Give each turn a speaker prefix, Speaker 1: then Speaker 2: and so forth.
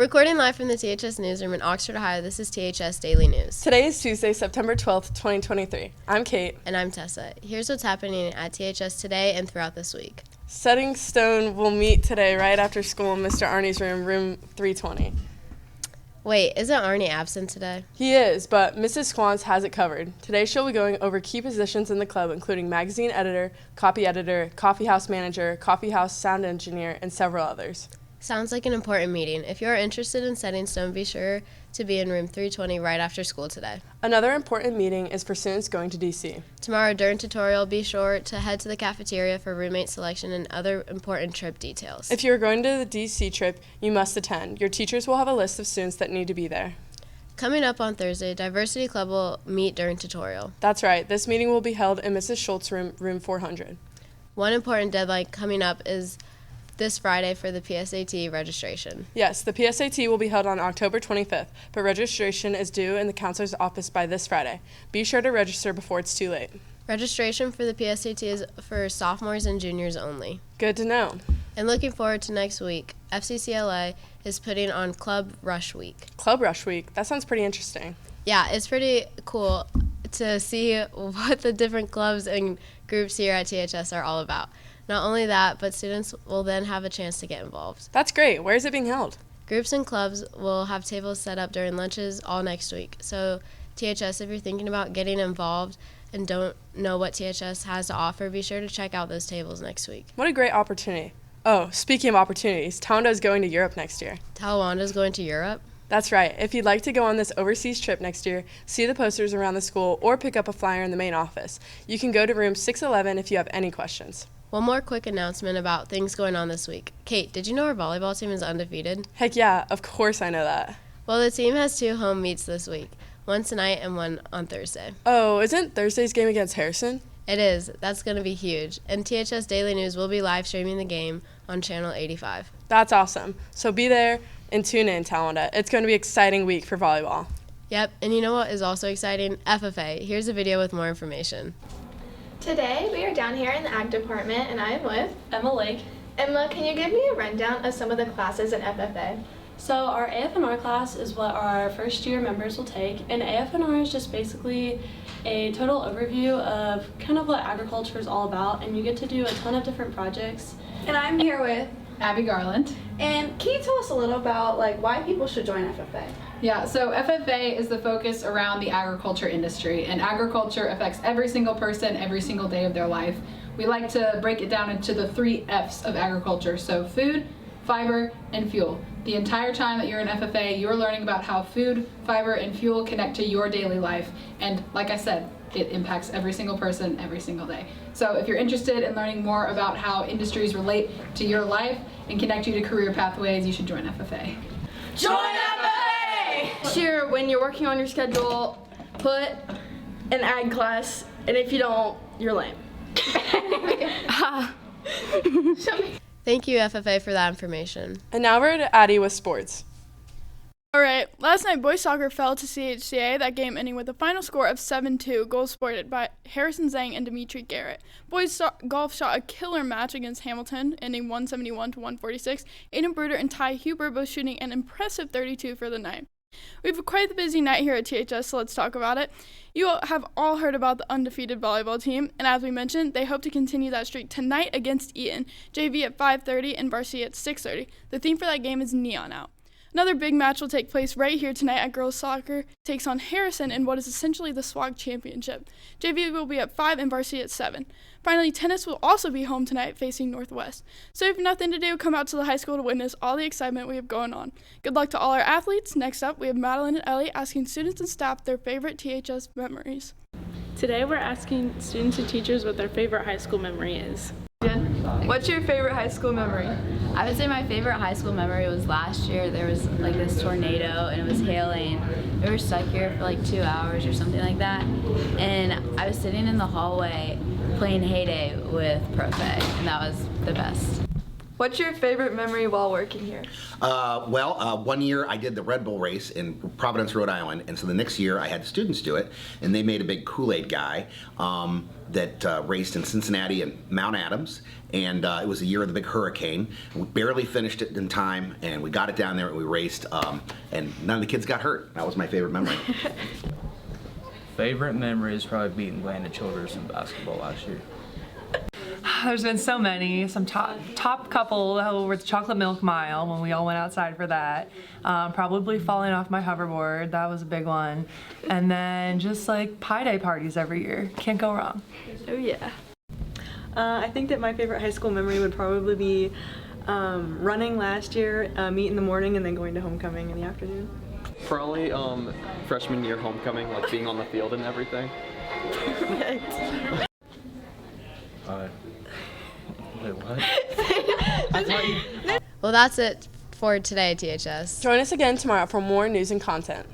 Speaker 1: Recording live from the THS newsroom in Oxford, Ohio, this is THS Daily News.
Speaker 2: Today is Tuesday, September 12th, 2023. I'm Kate.
Speaker 1: And I'm Tessa. Here's what's happening at THS today and throughout this week.
Speaker 2: Setting Stone will meet today right after school in Mr. Arnie's room, room 320.
Speaker 1: Wait, isn't Arnie absent today?
Speaker 2: He is, but Mrs. Swans has it covered. Today she'll be going over key positions in the club, including magazine editor, coffee house manager, coffee house sound engineer, and several others.
Speaker 1: Sounds like an important meeting. If you're interested in Setting Stone, be sure to be in room 320 right after school today.
Speaker 2: Another important meeting is for students going to DC.
Speaker 1: Tomorrow during tutorial, be sure to head to the cafeteria for roommate selection and other important trip details.
Speaker 2: If you are going to the DC trip, you must attend. Your teachers will have a list of students that need to be there.
Speaker 1: Coming up on Thursday, Diversity Club will meet during tutorial.
Speaker 2: That's right. This meeting will be held in Mrs. Schultz's room, room 400.
Speaker 1: One important deadline coming up is this Friday for the PSAT registration.
Speaker 2: Yes, the PSAT will be held on October 25th, but registration is due in the counselor's office by this Friday. Be sure to register before it's too late.
Speaker 1: Registration for the PSAT is for sophomores and juniors only.
Speaker 2: Good to know.
Speaker 1: And looking forward to next week, FCCLA is putting on Club Rush Week.
Speaker 2: Club Rush Week? That sounds pretty interesting.
Speaker 1: Yeah, it's pretty cool to see what the different clubs and groups here at THS are all about. Not only that, but students will then have a chance to get involved.
Speaker 2: That's great. Where is it being held?
Speaker 1: Groups and clubs will have tables set up during lunches all next week. So THS, if you're thinking about getting involved and don't know what THS has to offer, be sure to check out those tables next week.
Speaker 2: What a great opportunity. Oh, speaking of opportunities, Towanda is going to Europe next year.
Speaker 1: Tawanda's going to Europe?
Speaker 2: That's right. If you'd like to go on this overseas trip next year, see the posters around the school or pick up a flyer in the main office. You can go to room 611 if you have any questions.
Speaker 1: One more quick announcement about things going on this week. Kate, did you know our volleyball team is undefeated?
Speaker 2: Heck yeah, of course I know that.
Speaker 1: Well, the team has 2 home meets this week, one tonight and one on Thursday.
Speaker 2: Oh, isn't Thursday's game against Harrison?
Speaker 1: It is. That's going to be huge. And THS Daily News will be live streaming the game on Channel 85.
Speaker 2: That's awesome. So be there and tune in, Towanda. It's going to be an exciting week for volleyball.
Speaker 1: Yep, and you know what is also exciting? FFA. Here's a video with more information.
Speaker 3: Today, we are down here in the Ag Department, and I am with
Speaker 4: Emma Lake.
Speaker 3: Emma, can you give me a rundown of some of the classes in FFA?
Speaker 4: So our AFNR class is what our first year members will take, and AFNR is just basically a total overview of kind of what agriculture is all about, and you get to do a ton of different projects.
Speaker 3: And I'm here with
Speaker 5: Abby Garland.
Speaker 3: And can you tell us a little about why people should join FFA?
Speaker 5: Yeah, so FFA is the focus around the agriculture industry, and agriculture affects every single person every single day of their life. We like to break it down into the 3 F's of agriculture, so food, fiber, and fuel. The entire time that you're in FFA, you're learning about how food, fiber, and fuel connect to your daily life, and like I said, it impacts every single person every single day. So if you're interested in learning more about how industries relate to your life and connect you to career pathways, you should join FFA.
Speaker 3: Join FFA!
Speaker 6: Sure, when you're working on your schedule, put an ag class, and if you don't, you're lame.
Speaker 1: Thank you, FFA, for that information.
Speaker 2: And now we're to Addie with sports.
Speaker 7: All right, last night boys soccer fell to CHCA, that game ending with a final score of 7-2, goals scored by Harrison Zhang and Dimitri Garrett. Boys golf shot a killer match against Hamilton, ending 171-146. Aiden Bruder and Ty Huber both shooting an impressive 32 for the night. We have quite the busy night here at THS, so let's talk about it. You have all heard about the undefeated volleyball team, and as we mentioned, they hope to continue that streak tonight against Eaton, JV at 5:30 and varsity at 6:30. The theme for that game is Neon Out. Another big match will take place right here tonight at girls soccer, takes on Harrison in what is essentially the SWAG championship. JV will be at 5 and varsity at 7. Finally, tennis will also be home tonight facing Northwest. So if you have nothing to do, come out to the high school to witness all the excitement we have going on. Good luck to all our athletes. Next up, we have Madeline and Ellie asking students and staff their favorite THS memories.
Speaker 8: Today we're asking students and teachers what their favorite high school memory is.
Speaker 6: What's your favorite high school memory?
Speaker 9: I would say my favorite high school memory was last year. There was this tornado and it was hailing. We were stuck here for 2 hours or something like that. And I was sitting in the hallway playing Heyday with Profe, and that was the best.
Speaker 6: What's your favorite memory while working here?
Speaker 10: One year I did the Red Bull race in Providence, Rhode Island, and so the next year I had students do it, and they made a big Kool-Aid guy that raced in Cincinnati and Mount Adams, and it was the year of the big hurricane. We barely finished it in time, and we got it down there, and we raced, and none of the kids got hurt. That was my favorite memory.
Speaker 11: Favorite memory is probably beating Atlanta Childers in basketball last year.
Speaker 12: There's been so many. Some top couple with chocolate milk mile when we all went outside for that. Probably falling off my hoverboard. That was a big one. And then just like Pi Day parties every year. Can't go wrong.
Speaker 6: Oh yeah.
Speaker 13: I think that my favorite high school memory would probably be running last year, meet in the morning, and then going to homecoming in the afternoon.
Speaker 14: Probably freshman year homecoming, like being on the field and everything.
Speaker 6: Perfect.
Speaker 11: Wait, what?
Speaker 1: Well, that's it for today, THS.
Speaker 2: Join us again tomorrow for more news and content.